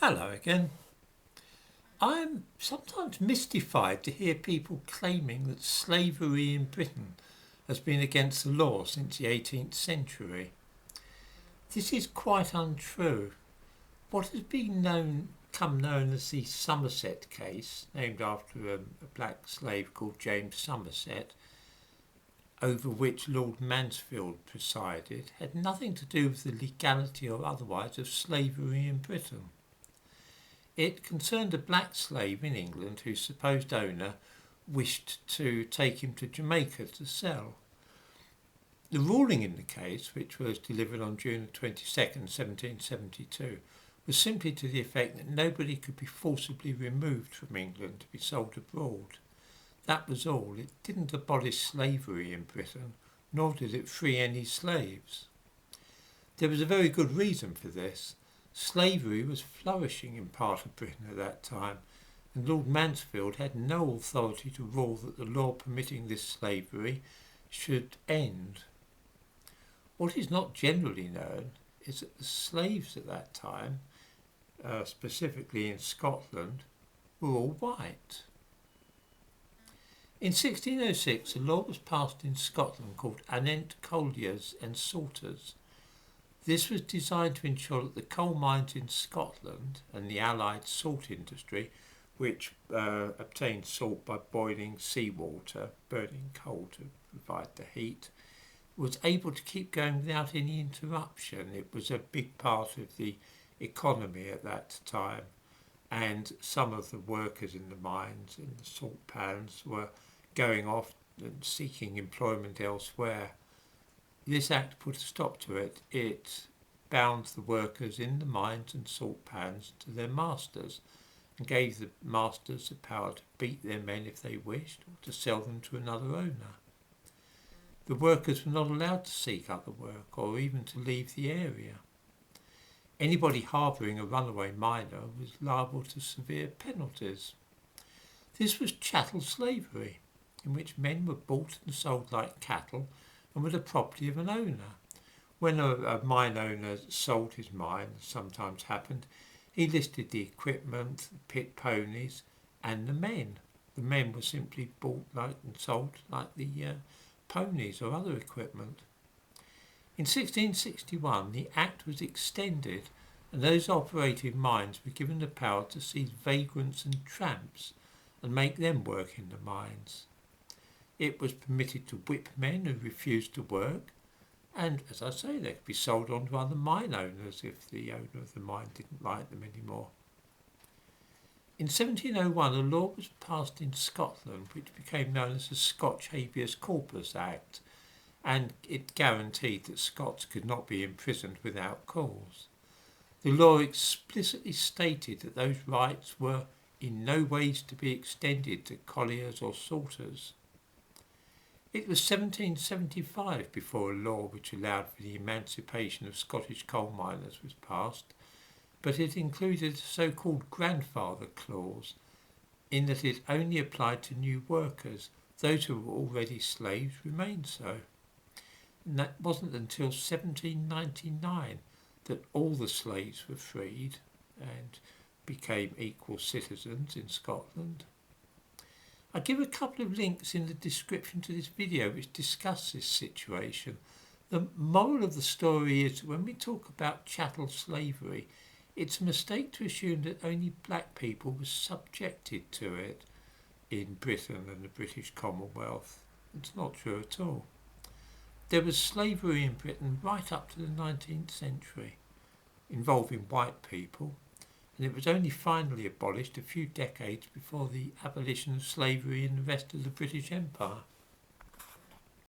Hello again. I'm sometimes mystified to hear people claiming that slavery in Britain has been against the law since the 18th century. This is quite untrue. What has come known as the Somerset Case, named after a black slave called James Somerset, over which Lord Mansfield presided, had nothing to do with the legality or otherwise of slavery in Britain. It concerned a black slave in England whose supposed owner wished to take him to Jamaica to sell. The ruling in the case, which was delivered on June 22nd, 1772, was simply to the effect that nobody could be forcibly removed from England to be sold abroad. That was all. It didn't abolish slavery in Britain, nor did it free any slaves. There was a very good reason for this. Slavery was flourishing in part of Britain at that time, and Lord Mansfield had no authority to rule that the law permitting this slavery should end. What is not generally known is that the slaves at that time, specifically in Scotland, were all white. In 1606, a law was passed in Scotland called anent colliers and sorters. This was designed to ensure that the coal mines in Scotland and the allied salt industry, which obtained salt by boiling seawater, burning coal to provide the heat, was able to keep going without any interruption. It was a big part of the economy at that time, and some of the workers in the mines and the salt pans were going off and seeking employment elsewhere. This act put a stop to it. It bound the workers in the mines and salt pans to their masters and gave the masters the power to beat their men if they wished or to sell them to another owner. The workers were not allowed to seek other work or even to leave the area. Anybody harbouring a runaway miner was liable to severe penalties. This was chattel slavery, in which men were bought and sold like cattle and were the property of an owner. When a mine owner sold his mine, as sometimes happened, he listed the equipment, the pit ponies, and the men. The men were simply bought and sold like the ponies or other equipment. In 1661, the Act was extended, and those operating mines were given the power to seize vagrants and tramps and make them work in the mines. It was permitted to whip men who refused to work, and, as I say, they could be sold on to other mine owners if the owner of the mine didn't like them anymore. In 1701, a law was passed in Scotland which became known as the Scotch Habeas Corpus Act, and it guaranteed that Scots could not be imprisoned without cause. The law explicitly stated that those rights were in no ways to be extended to colliers or sorters. It was 1775 before a law which allowed for the emancipation of Scottish coal miners was passed, but it included a so-called grandfather clause in that it only applied to new workers. Those who were already slaves remained so. And that wasn't until 1799 that all the slaves were freed and became equal citizens in Scotland. I give a couple of links in the description to this video which discuss this situation. The moral of the story is that when we talk about chattel slavery, it's a mistake to assume that only black people were subjected to it in Britain and the British Commonwealth. It's not true at all. There was slavery in Britain right up to the 19th century, involving white people, and it was only finally abolished a few decades before the abolition of slavery in the rest of the British Empire.